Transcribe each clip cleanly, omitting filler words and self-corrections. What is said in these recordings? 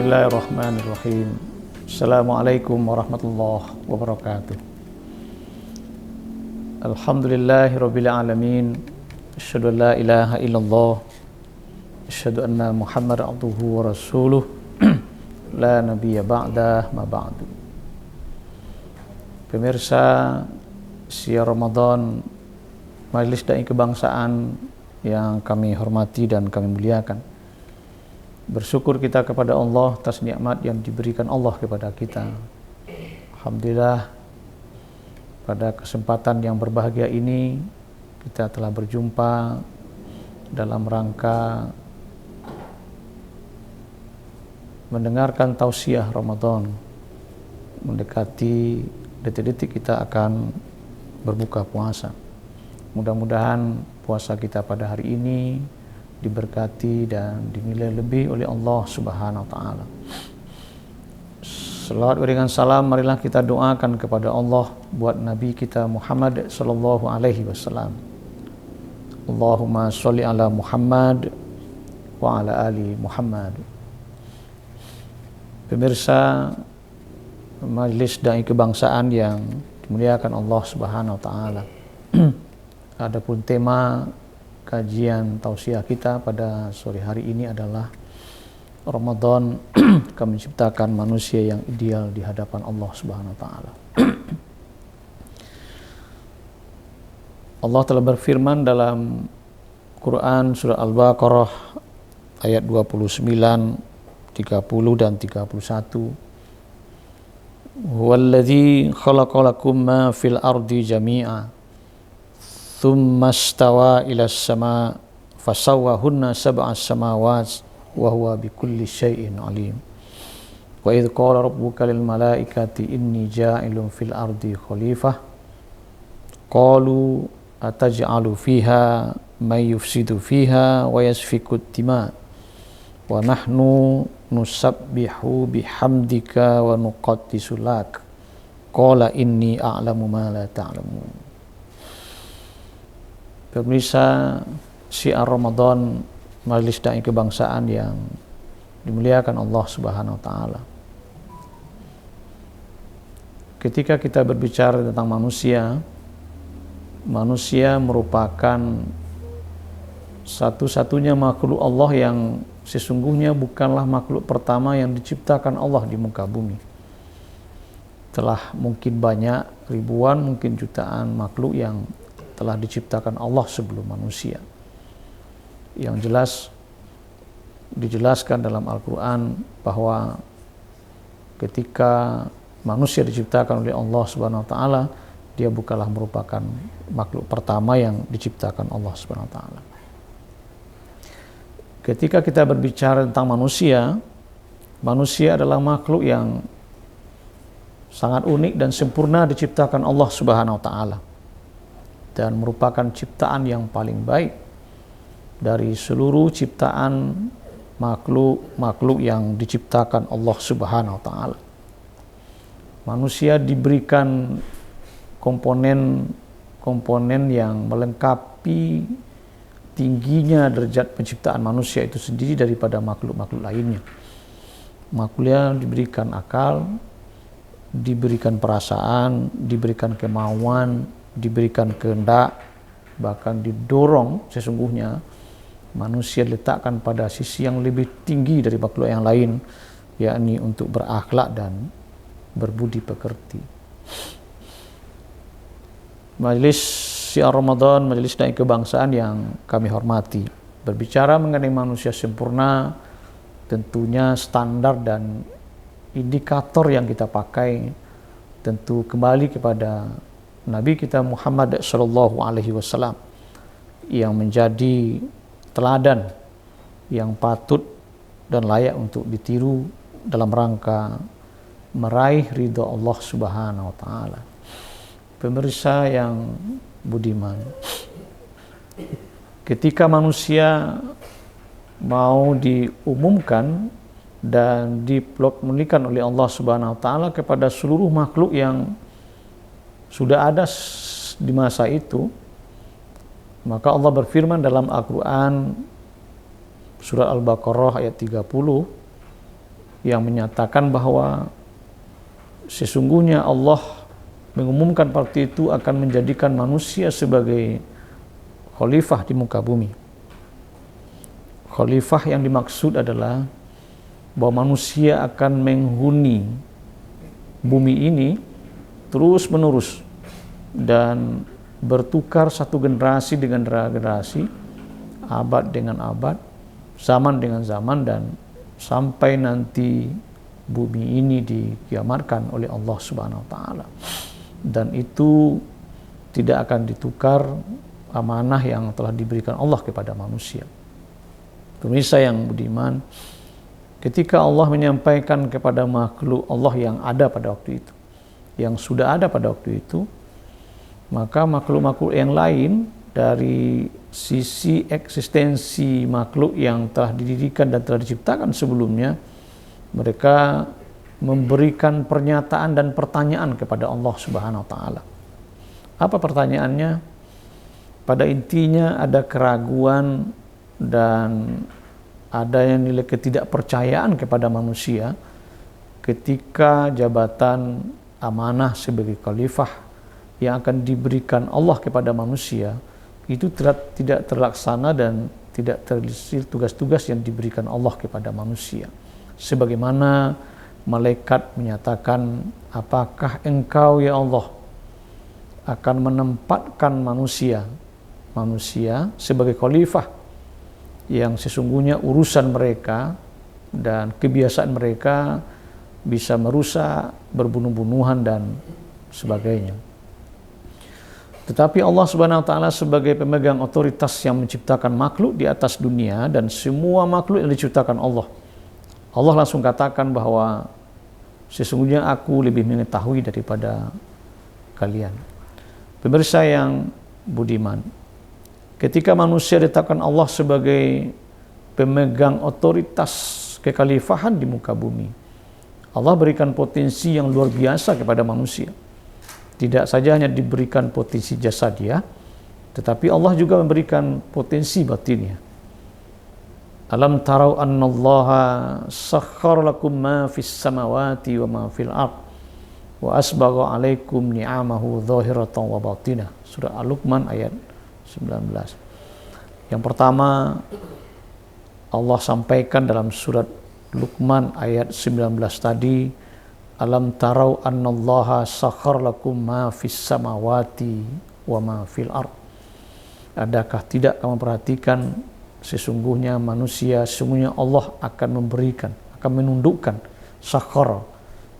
Bismillahirrahmanirrahim. Assalamualaikum warahmatullahi wabarakatuh. Alhamdulillahirabbil alamin. Asyhadu an la ilaha illallah. Asyhadu anna Muhammadar abduhu wa rasuluh. La nabiyya ba'dah ma ba'du. Pemirsa siar Ramadan Majelis Dai Kebangsaan yang kami hormati dan kami muliakan. Bersyukur kita kepada Allah atas nikmat yang diberikan Allah kepada kita. Alhamdulillah, pada kesempatan yang berbahagia ini kita telah berjumpa dalam rangka mendengarkan tausiah Ramadan. Mendekati detik-detik kita akan berbuka puasa. Mudah-mudahan puasa kita pada hari ini diberkati dan dinilai lebih oleh Allah Subhanahu wa taala. Selawat berikan salam, marilah kita doakan kepada Allah buat Nabi kita Muhammad sallallahu alaihi wasallam. Allahumma sholli ala Muhammad wa ala ali Muhammad. Pemirsa Majelis Dai Kebangsaan yang dimuliakan Allah Subhanahu wa taala. Adapun tema kajian tausiah kita pada sore hari ini adalah Ramadan kami menciptakan manusia yang ideal di hadapan Allah Subhanahu wa taala. Allah telah berfirman dalam Quran surah Al-Baqarah ayat 29, 30 dan 31. Huwallazi khalaqalakum ma fil ardi jami'a thumma stawa ila as-sama fasawwahunna sab'a samawat wa huwa bikulli syai'in alim. Wa idh qala rabbuka lil malaikati inni ja'ilun fil ardi khalifah qalu ataj'alu fiha may yufsidu fiha wa yasfiku ad-dima wa nahnu nusabbihu bihamdika wa nuqaddisu lak qala inni a'lamu ma la ta'lamun. Pemirsa syiar Ramadan Majelis Dai Kebangsaan yang dimuliakan Allah Subhanahu wa taala. Ketika kita berbicara tentang manusia, manusia merupakan satu-satunya makhluk Allah yang sesungguhnya bukanlah makhluk pertama yang diciptakan Allah di muka bumi. Telah mungkin banyak ribuan, mungkin jutaan makhluk yang telah diciptakan Allah sebelum manusia. Yang jelas dijelaskan dalam Al-Quran bahwa ketika manusia diciptakan oleh Allah Subhanahu wa taala, dia bukanlah merupakan makhluk pertama yang diciptakan Allah Subhanahu wa taala. Ketika kita berbicara tentang manusia, manusia adalah makhluk yang sangat unik dan sempurna diciptakan Allah Subhanahu wa taala, dan merupakan ciptaan yang paling baik dari seluruh ciptaan makhluk yang diciptakan Allah Subhanahu wa taala. Manusia diberikan komponen yang melengkapi tingginya derajat penciptaan manusia itu sendiri daripada makhluk-makhluk lainnya. Manusia diberikan akal, diberikan perasaan, diberikan kemauan, diberikan kehendak, bahkan didorong. Sesungguhnya manusia diletakkan pada sisi yang lebih tinggi dari makhluk yang lain, yakni untuk berakhlak dan berbudi pekerti. Majelis Syiar Ramadan, Majelis Dai Kebangsaan yang kami hormati, berbicara mengenai manusia sempurna, tentunya standar dan indikator yang kita pakai tentu kembali kepada Nabi kita Muhammad sallallahu alaihi wasallam yang menjadi teladan yang patut dan layak untuk ditiru dalam rangka meraih ridha Allah Subhanahu wa taala. Pemirsa yang budiman, ketika manusia mau diumumkan dan diproklamasikan oleh Allah Subhanahu wa taala kepada seluruh makhluk yang sudah ada di masa itu, maka Allah berfirman dalam Al-Quran surah Al-Baqarah ayat 30, yang menyatakan bahwa sesungguhnya Allah mengumumkan waktu itu akan menjadikan manusia sebagai khalifah di muka bumi. Khalifah yang dimaksud adalah bahwa manusia akan menghuni bumi ini terus menerus dan bertukar satu generasi dengan generasi, abad dengan abad, zaman dengan zaman, dan sampai nanti bumi ini dikiamatkan oleh Allah Subhanahu wa taala. Dan itu tidak akan ditukar amanah yang telah diberikan Allah kepada manusia. Pemirsa yang budiman, ketika Allah menyampaikan kepada makhluk Allah yang ada pada waktu itu, yang sudah ada pada waktu itu, maka makhluk-makhluk yang lain dari sisi eksistensi makhluk yang telah didirikan dan telah diciptakan sebelumnya, mereka memberikan pernyataan dan pertanyaan kepada Allah Subhanahu wa taala. Apa pertanyaannya? Pada intinya ada keraguan dan ada yang nilai ketidakpercayaan kepada manusia ketika jabatan amanah sebagai khalifah yang akan diberikan Allah kepada manusia itu tidak terlaksana dan tidak terisi tugas-tugas yang diberikan Allah kepada manusia. Sebagaimana malaikat menyatakan, apakah engkau ya Allah akan menempatkan manusia sebagai khalifah yang sesungguhnya urusan mereka dan kebiasaan mereka bisa merusak, berbunuh-bunuhan dan sebagainya. Tetapi Allah Subhanahu wa taala sebagai pemegang otoritas yang menciptakan makhluk di atas dunia dan semua makhluk yang diciptakan Allah langsung katakan bahwa sesungguhnya aku lebih mengetahui daripada kalian. Pemirsa yang budiman, ketika manusia ditetapkan Allah sebagai pemegang otoritas kekhalifahan di muka bumi, Allah berikan potensi yang luar biasa kepada manusia. Tidak saja hanya diberikan potensi jasadiah, tetapi Allah juga memberikan potensi batinnya. Alam tarau annallaha sakhkhara lakum ma fis samawati wa ma fil ard wa asbagha alaikum ni'amahu dhahiratan wa batinah. Surah Al-Luqman ayat 19. Yang pertama Allah sampaikan dalam surat Luqman ayat 19 tadi, alam tarau annallaha sakhkhara lakum ma fis samawati wa ma fil ard. Adakah tidak kamu perhatikan sesungguhnya manusia, sesungguhnya Allah akan memberikan, akan menundukkan, sakhkhara,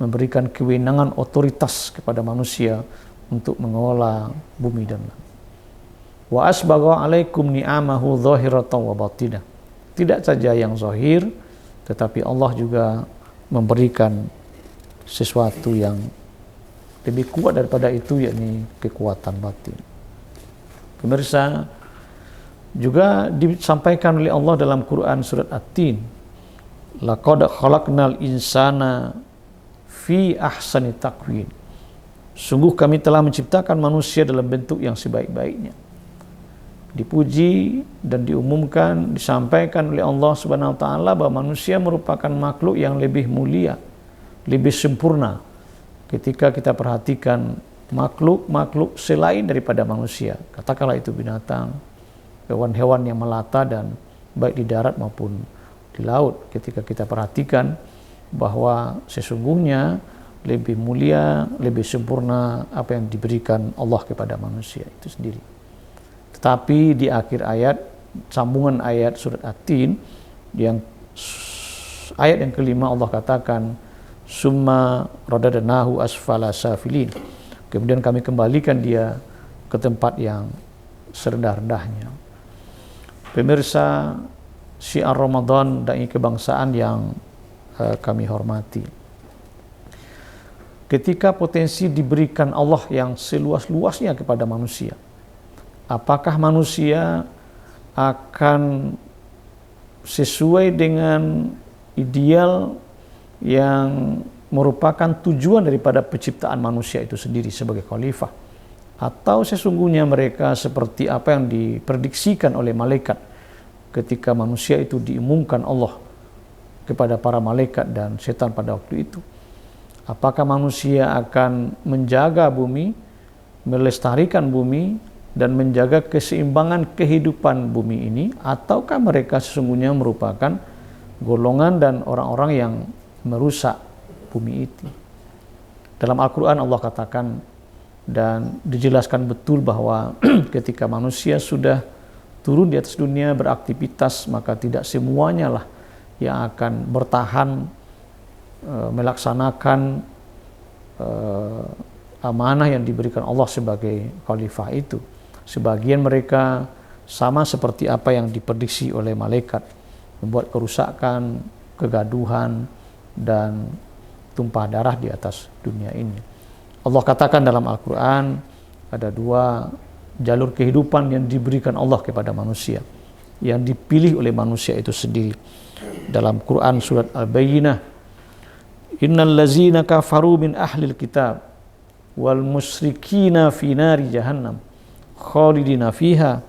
memberikan kewenangan otoritas kepada manusia untuk mengelola bumi dan langit. Wa asbagha alaikum ni'amahu dhahiratan wa batinah. Tidak saja yang zahir, tetapi Allah juga memberikan sesuatu yang lebih kuat daripada itu, yakni kekuatan batin. Pemirsa, juga disampaikan oleh Allah dalam Quran surat At-Tin, laqad khalaqnal insana fi ahsani taqwim. Sungguh kami telah menciptakan manusia dalam bentuk yang sebaik-baiknya. Dipuji dan diumumkan, disampaikan oleh Allah Subhanahu wa taala bahwa manusia merupakan makhluk yang lebih mulia, lebih sempurna. Ketika kita perhatikan makhluk-makhluk selain daripada manusia, katakanlah itu binatang, hewan-hewan yang melata dan baik di darat maupun di laut, ketika kita perhatikan bahwa sesungguhnya lebih mulia, lebih sempurna apa yang diberikan Allah kepada manusia itu sendiri. Tetapi di akhir ayat, sambungan ayat surat At-Tin, yang ayat yang kelima Allah katakan, summa radadnahu asfala safilin. Kemudian kami kembalikan dia ke tempat yang serendah-rendahnya. Pemirsa syiar Ramadan dan kebangsaan yang kami hormati, ketika potensi diberikan Allah yang seluas-luasnya kepada manusia, apakah manusia akan sesuai dengan ideal yang merupakan tujuan daripada penciptaan manusia itu sendiri sebagai khalifah, atau sesungguhnya mereka seperti apa yang diprediksikan oleh malaikat ketika manusia itu diumumkan Allah kepada para malaikat dan setan pada waktu itu. Apakah manusia akan menjaga bumi, melestarikan bumi, dan menjaga keseimbangan kehidupan bumi ini, ataukah mereka sesungguhnya merupakan golongan dan orang-orang yang merusak bumi itu? Dalam Al-Quran Allah katakan dan dijelaskan betul bahwa ketika manusia sudah turun di atas dunia beraktivitas, maka tidak semuanya lah yang akan bertahan melaksanakan amanah yang diberikan Allah sebagai khalifah itu. Sebagian mereka sama seperti apa yang diprediksi oleh malaikat, membuat kerusakan, kegaduhan, dan tumpah darah di atas dunia ini. Allah katakan dalam Al-Quran, ada dua jalur kehidupan yang diberikan Allah kepada manusia, yang dipilih oleh manusia itu sendiri. Dalam Quran surat Al-Bayyinah, innal ladzina kafaru min ahlil kitab wal musyrikina fi nari jahannam khalidina fiha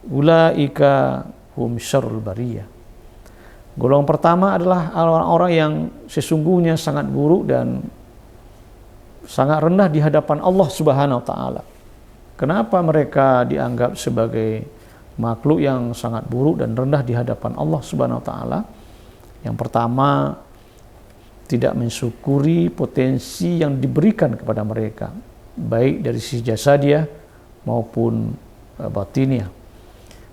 ulaika hum syarrul bariyah. Golongan pertama adalah orang-orang yang sesungguhnya sangat buruk dan sangat rendah di hadapan Allah Subhanahu wa taala. Kenapa mereka dianggap sebagai makhluk yang sangat buruk dan rendah di hadapan Allah Subhanahu wa taala? Yang pertama, tidak mensyukuri potensi yang diberikan kepada mereka, baik dari sisi jasadiah maupun batiniah.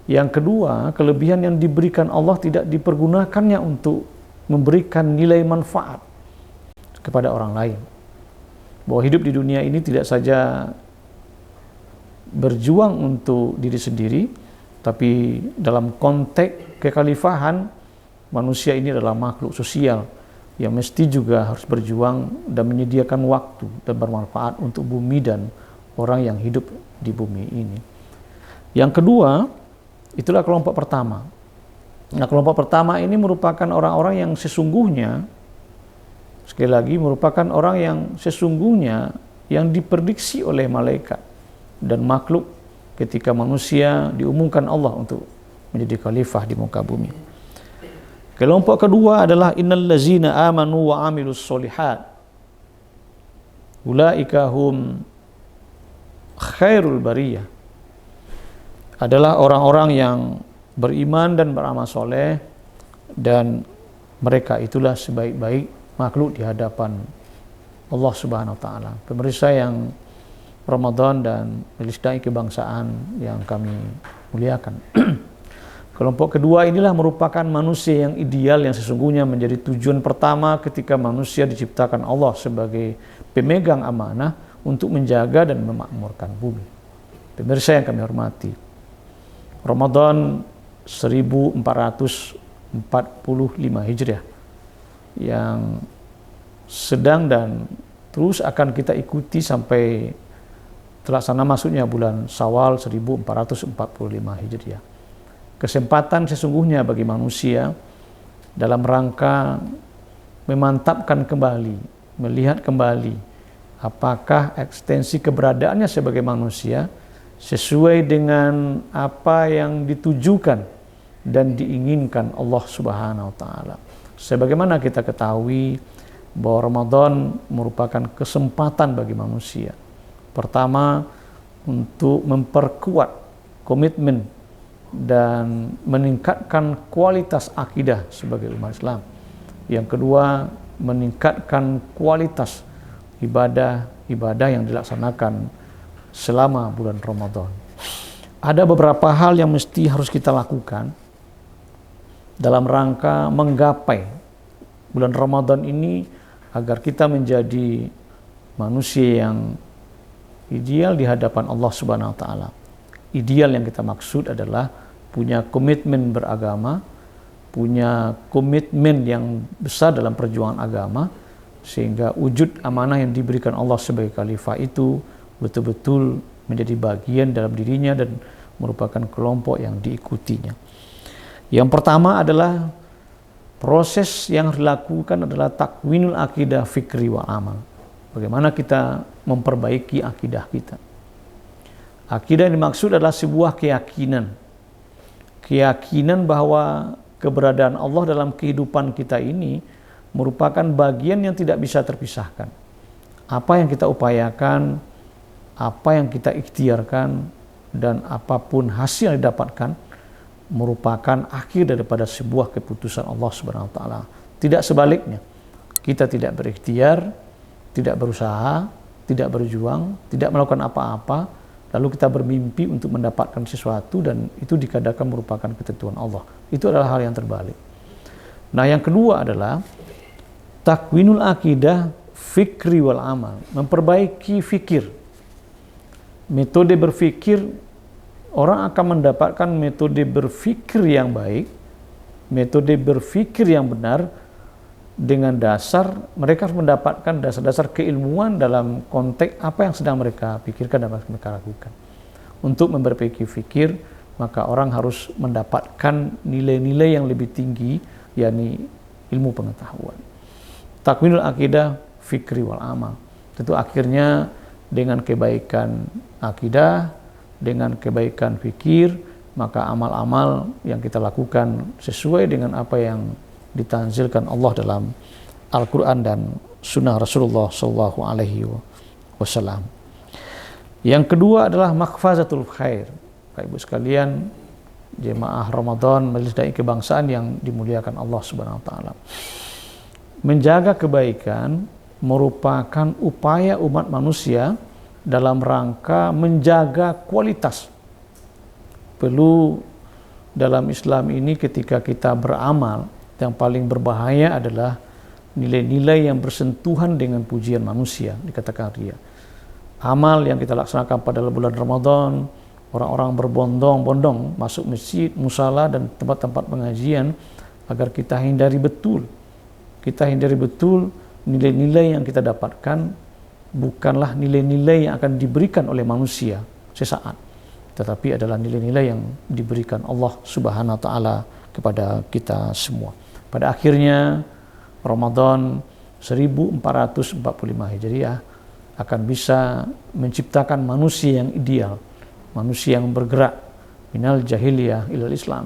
Yang kedua, kelebihan yang diberikan Allah tidak dipergunakannya untuk memberikan nilai manfaat kepada orang lain. Bahwa hidup di dunia ini tidak saja berjuang untuk diri sendiri, tapi dalam konteks kekhalifahan, manusia ini adalah makhluk sosial yang mesti juga harus berjuang dan menyediakan waktu dan bermanfaat untuk bumi dan orang yang hidup di bumi ini. Yang kedua, itulah kelompok pertama. Nah, kelompok pertama ini merupakan orang-orang yang sesungguhnya, sekali lagi, merupakan orang yang sesungguhnya yang diprediksi oleh malaikat dan makhluk ketika manusia diumumkan Allah untuk menjadi khalifah di muka bumi. Kelompok kedua adalah innal ladzina amanu wa amilus solihat ulaika hum khairul bariyah. Adalah orang-orang yang beriman dan beramal soleh, dan mereka itulah sebaik-baik makhluk di hadapan Allah Subhanahu wa taala. Pemirsa yang Ramadan dan Majelis Dai Kebangsaan yang kami muliakan. Kelompok kedua inilah merupakan manusia yang ideal yang sesungguhnya menjadi tujuan pertama ketika manusia diciptakan Allah sebagai pemegang amanah untuk menjaga dan memakmurkan bumi. Pemirsa yang kami hormati, Ramadan 1445 Hijriah yang sedang dan terus akan kita ikuti sampai terlaksana masuknya bulan Syawal 1445 Hijriah. Kesempatan sesungguhnya bagi manusia dalam rangka memantapkan kembali, melihat kembali apakah ekstensi keberadaannya sebagai manusia sesuai dengan apa yang ditujukan dan diinginkan Allah Subhanahu wa taala. Sebagaimana kita ketahui bahwa Ramadan merupakan kesempatan bagi manusia. Pertama, untuk memperkuat komitmen dan meningkatkan kualitas akidah sebagai umat Islam. Yang kedua, meningkatkan kualitas ibadah yang dilaksanakan selama bulan Ramadan. Ada beberapa hal yang mesti harus kita lakukan dalam rangka menggapai bulan Ramadan ini agar kita menjadi manusia yang ideal di hadapan Allah Subhanahu wa taala. Ideal yang kita maksud adalah punya komitmen beragama, punya komitmen yang besar dalam perjuangan agama, sehingga wujud amanah yang diberikan Allah sebagai khalifah itu betul-betul menjadi bagian dalam dirinya dan merupakan kelompok yang diikutinya. Yang pertama adalah proses yang dilakukan adalah takwinul akidah fikri wal amal. Bagaimana kita memperbaiki akidah kita. Akidah yang dimaksud adalah sebuah keyakinan bahwa keberadaan Allah dalam kehidupan kita ini merupakan bagian yang tidak bisa terpisahkan. Apa yang kita upayakan, apa yang kita ikhtiarkan, dan apapun hasil yang didapatkan merupakan akhir daripada sebuah keputusan Allah Subhanahu wa taala. Tidak sebaliknya. Kita tidak berikhtiar, tidak berusaha, tidak berjuang, tidak melakukan apa-apa, lalu kita bermimpi untuk mendapatkan sesuatu dan itu dikatakan merupakan ketentuan Allah. Itu adalah hal yang terbalik. Nah, yang kedua adalah takwinul akidah fikri wal amal, memperbaiki fikir. Metode berfikir, orang akan mendapatkan metode berfikir yang baik, metode berfikir yang benar dengan dasar mereka harus mendapatkan dasar-dasar keilmuan dalam konteks apa yang sedang mereka pikirkan dan mereka lakukan. Untuk memperbaiki fikir, maka orang harus mendapatkan nilai-nilai yang lebih tinggi, yakni ilmu pengetahuan. Takwinul akidah fikri wal amal. Tentu akhirnya dengan kebaikan akidah, dengan kebaikan fikir, maka amal-amal yang kita lakukan sesuai dengan apa yang ditanzilkan Allah dalam Al-Quran dan Sunnah Rasulullah Sallallahu Alaihi Wasallam. Yang kedua adalah makfazatul khair. Bapak Ibu sekalian, jemaah Ramadan Majelis Dai Kebangsaan yang dimuliakan Allah Subhanahu Wa Taala. Menjaga kebaikan merupakan upaya umat manusia dalam rangka menjaga kualitas. Perlu dalam Islam ini ketika kita beramal, yang paling berbahaya adalah nilai-nilai yang bersentuhan dengan pujian manusia, dikatakan riya. Amal yang kita laksanakan pada bulan Ramadan, orang-orang berbondong-bondong masuk masjid, musala dan tempat-tempat pengajian agar kita hindari betul. Kita hindari betul nilai-nilai yang kita dapatkan bukanlah nilai-nilai yang akan diberikan oleh manusia sesaat, tetapi adalah nilai-nilai yang diberikan Allah Subhanahu wa taala kepada kita semua. Pada akhirnya Ramadan 1445 Hijriah akan bisa menciptakan manusia yang ideal, manusia yang bergerak minal jahiliyah ilal Islam,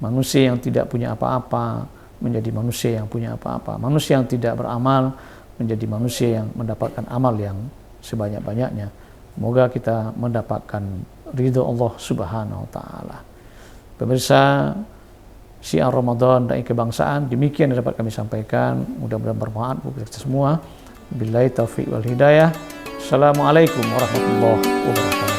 manusia yang tidak punya apa-apa menjadi manusia yang punya apa-apa, manusia yang tidak beramal menjadi manusia yang mendapatkan amal yang sebanyak-banyaknya. Semoga kita mendapatkan ridho Allah Subhanahu wa taala. Pemirsa Syiar Ramadan Dai Kebangsaan, demikian yang dapat kami sampaikan. Mudah-mudahan bermanfaat bagi kita semua. Billahi taufiq wal hidayah. Assalamualaikum warahmatullahi wabarakatuh.